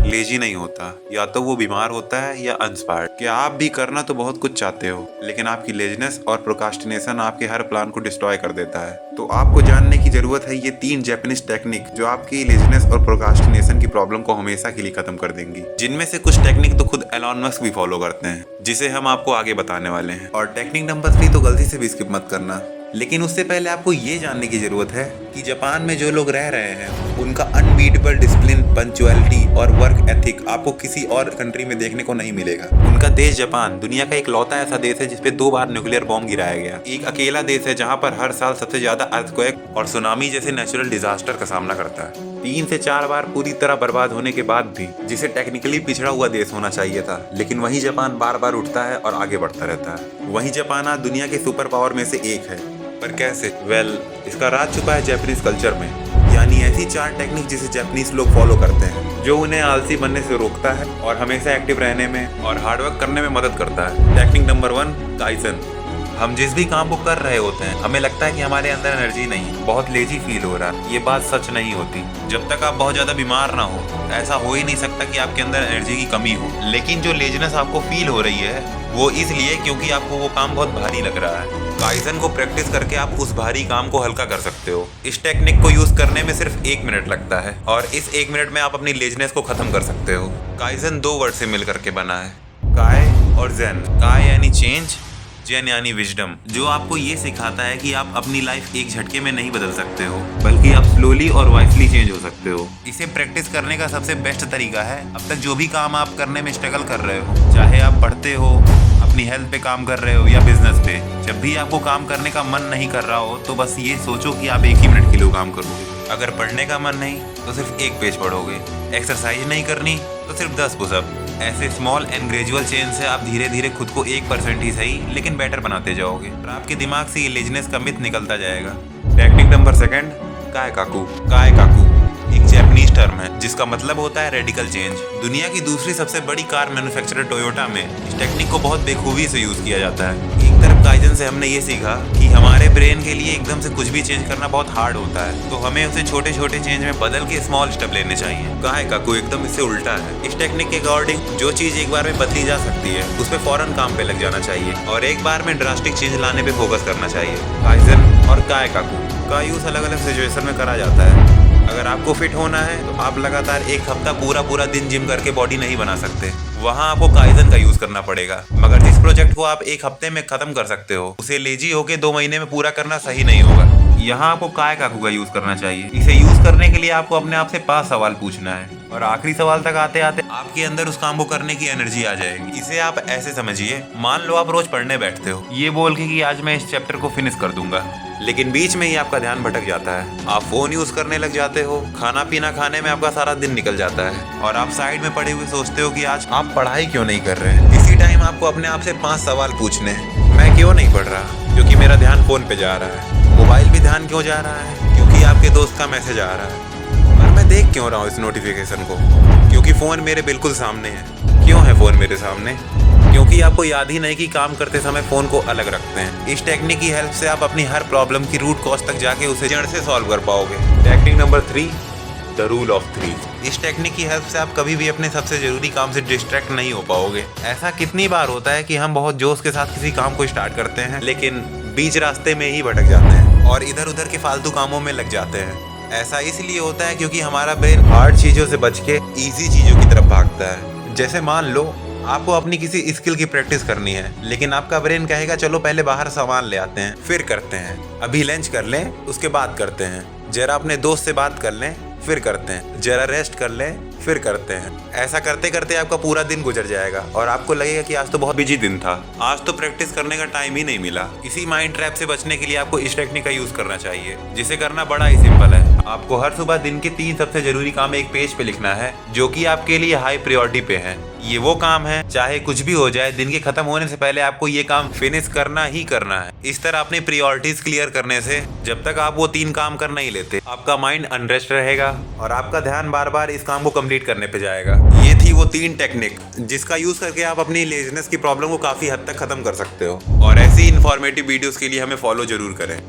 Lazy नहीं होता, या तो वो बीमार होता है या अनस्पायर्ड। क्या आप भी करना तो बहुत कुछ चाहते हो, लेकिन आपकी लेजीनेस और प्रोक्रास्टिनेशन आपके हर प्लान को डिस्ट्रॉय कर देता है। तो आपको जानने की जरूरत है ये 3 जापानीज टेक्निक जो आपकी लेजीनेस और प्रोक्रास्टिनेशन की प्रॉब्लम को हमेशा के लिए खत्म कर देंगी। जिनमें से कुछ टेक्निक तो खुद एलॉन मस्क भी फॉलो करते हैं, जिसे हम आपको आगे बताने वाले हैं। और टेक्निक नंबर 3 तो गलती से भी स्किप मत करना। लेकिन उससे पहले आपको ये जानने की जरूरत है कि जापान में जो लोग रह रहे हैं उनका अनबीटेबल डिसिप्लिन, पंक्चुअलिटी और वर्क एथिक आपको किसी और कंट्री में देखने को नहीं मिलेगा। उनका देश जापान दुनिया का इकलौता ऐसा देश है जिसपे 2 बार न्यूक्लियर बॉम्ब गिराया गया। एक अकेला देश है जहाँ पर हर साल सबसे ज्यादा अर्थक्वेक और सुनामी जैसे नेचुरल डिजास्टर का सामना करता है। 3 से 4 बार पूरी तरह बर्बाद होने के बाद भी, जिसे टेक्निकली पिछड़ा हुआ देश होना चाहिए था, लेकिन वही जापान बार बार उठता है और आगे बढ़ता रहता है। वही जापान आज दुनिया के सुपर पावर में से एक है। पर कैसे? इसका राज छुपा है जापानीज कल्चर में। यानी ऐसी 4 टेक्निक जिसे जापानीज लोग फॉलो करते हैं, जो उन्हें आलसी बनने से रोकता है और हमेशा एक्टिव रहने में और हार्डवर्क करने में मदद करता है। Technique number 1, kaizen. हम जिस भी काम को कर रहे होते हैं, हमें लगता है कि हमारे अंदर एनर्जी नहीं, बहुत लेजी फील हो रहा है। ये बात सच नहीं होती। जब तक आप बहुत ज्यादा बीमार ना हो, ऐसा हो ही नहीं सकता कि आपके अंदर एनर्जी की कमी हो। लेकिन जो लेजीनेस आपको फील हो रही है वो इसलिए क्योंकि आपको वो काम बहुत भारी लग रहा है। काइजन को प्रैक्टिस करके आप उस भारी काम को हल्का कर सकते हो। इस टेक्निक को यूज करने में सिर्फ 1 मिनट लगता है और इस 1 मिनट में आप अपनी लेजीनेस को खत्म कर सकते हो। काइजन 2 वर्ड से मिल करके बना है, काय और जेन। काय यानी चेंज, जेन यानी विजडम, जो आपको ये सिखाता है कि आप अपनी लाइफ एक झटके में नहीं बदल सकते हो, बल्कि आप स्लोली और वाइसली चेंज हो सकते हो। इसे प्रैक्टिस करने का सबसे बेस्ट तरीका है, अब तक जो भी काम आप करने में स्ट्रगल कर रहे हो, चाहे आप पढ़ते हो, अपनी हेल्थ पे काम कर रहे हो या बिजनेस पे, जब भी आपको काम करने का मन नहीं कर रहा हो तो बस ये सोचो कि आप 1 ही मिनट के लिए काम करोगे। अगर पढ़ने का मन नहीं तो सिर्फ 1 पेज पढ़ोगे। एक्सरसाइज नहीं करनी तो सिर्फ 10 पुशअप। ऐसे स्मॉल एंड ग्रेजुअल चेंज से आप धीरे धीरे खुद को 1% ही सही लेकिन बेटर बनाते जाओगे और आपके दिमाग से ये लेजीनेस का मिथ निकलता जाएगा। Technique number 2, कायकाकू। कायकाकू एक जापानीज टर्म है जिसका मतलब होता है रेडिकल चेंज। दुनिया की दूसरी सबसे बड़ी कार मैन्युफैक्चरर टोयोटा में इस टेक्निक को बहुत बेखूबी से यूज किया जाता है। एक तरफ काइजन से हमने ये सीखा कि हमारे ब्रेन के लिए एकदम से कुछ भी चेंज करना बहुत हार्ड होता है, तो हमें उसे छोटे छोटे चेंज में बदल के स्मॉल स्टेप लेने चाहिए। कायकाकू एकदम इससे उल्टा है। इस टेक्निक के अकॉर्डिंग जो चीज एक बार में बदली जा सकती है उस पर फौरन काम पे लग जाना चाहिए और एक बार में ड्रास्टिक चेंज लाने पे फोकस करना चाहिए। काइजन और कायकाकू का यूज अलग अलग सिचुएशन में करा जाता है। अगर आपको फिट होना है तो आप लगातार 1 हफ्ता पूरा दिन जिम करके बॉडी नहीं बना सकते, वहाँ आपको काइजन का यूज करना पड़ेगा। मगर जिस प्रोजेक्ट को आप 1 हफ्ते में खत्म कर सकते हो, उसे लेजी होके 2 महीने में पूरा करना सही नहीं होगा। यहाँ आपको कायकाकू का यूज करना चाहिए। इसे यूज करने के लिए आपको अपने आप से 5 सवाल पूछना है और आखिरी सवाल तक आते आते आपके अंदर उस काम को करने की एनर्जी आ जाएगी। इसे आप ऐसे समझिए, मान लो आप रोज पढ़ने बैठते हो ये बोल के कि आज मैं इस चैप्टर को फिनिश कर दूंगा, लेकिन बीच में ही आपका ध्यान भटक जाता है। आप फोन यूज करने लग जाते हो, खाना पीना खाने में आपका सारा दिन निकल जाता है और आप साइड में पड़े हुए सोचते हो कि आज आप पढ़ाई क्यों नहीं कर रहे। इसी टाइम आपको अपने आप से 5 सवाल पूछने हैं। मैं क्यों नहीं पढ़ रहा? क्योंकि मेरा ध्यान फोन पे जा रहा है। मोबाइल पे ध्यान क्यों जा रहा है? क्योंकि आपके दोस्त का मैसेज आ रहा है। और मैं देख क्यों रहा हूँ इस नोटिफिकेशन को? क्योंकि फोन मेरे बिल्कुल सामने है। क्यों है फोन मेरे सामने? क्योंकि आपको याद ही नहीं कि काम करते समय फोन को अलग रखते हैं। इस टेक्निक की हेल्प से आप अपनी हर प्रॉब्लम की रूट कॉज तक जाके उसे जड़ से सॉल्व कर पाओगे। Technique number 3, the rule of 3। इस टेक्निक की हेल्प से आप कभी भी अपने सबसे जरूरी काम से डिस्ट्रैक्ट नहीं हो पाओगे। ऐसा कितनी बार होता है कि हम बहुत जोश के साथ किसी काम को स्टार्ट करते हैं, लेकिन बीच रास्ते में ही भटक जाते हैं और इधर उधर के फालतू कामों में लग जाते हैं। ऐसा इसलिए होता है क्योंकि हमारा ब्रेन हार्ड चीजों से बच के ईजी चीजों की तरफ भागता है। जैसे मान लो आपको अपनी किसी स्किल की प्रैक्टिस करनी है, लेकिन आपका ब्रेन कहेगा चलो पहले बाहर सामान ले आते हैं फिर करते हैं, अभी लंच कर लें उसके बाद करते हैं, जरा अपने दोस्त से बात कर लें फिर करते हैं, जरा रेस्ट कर लें फिर करते हैं। ऐसा करते करते आपका पूरा दिन गुजर जाएगा और आपको लगेगा कि आज तो बहुत बिजी दिन था, आज तो प्रैक्टिस करने का टाइम ही नहीं मिला। इसी माइंड ट्रैप से बचने के लिए आपको इस टेक्निक का यूज करना चाहिए, जिसे करना बड़ा ही सिंपल है। आपको हर सुबह दिन के 3 सबसे जरूरी काम एक पेज पे लिखना है जो कि आपके लिए हाई प्रायोरिटी पे है। ये वो काम है चाहे कुछ भी हो जाए, दिन के खत्म होने से पहले आपको ये काम फिनिश करना ही करना है। इस तरह अपनी प्रायोरिटीज क्लियर करने से जब तक आप वो 3 काम कर नहीं लेते, आपका माइंड अनरेस्ट रहेगा और आपका ध्यान बार बार इस काम को कंप्लीट करने पे जाएगा। ये थी वो 3 टेक्निक जिसका यूज करके आप अपनी लेजीनेस की प्रॉब्लम को काफी हद तक खत्म कर सकते हो। और ऐसी इन्फॉर्मेटिव वीडियोस के लिए हमें फॉलो जरूर करें।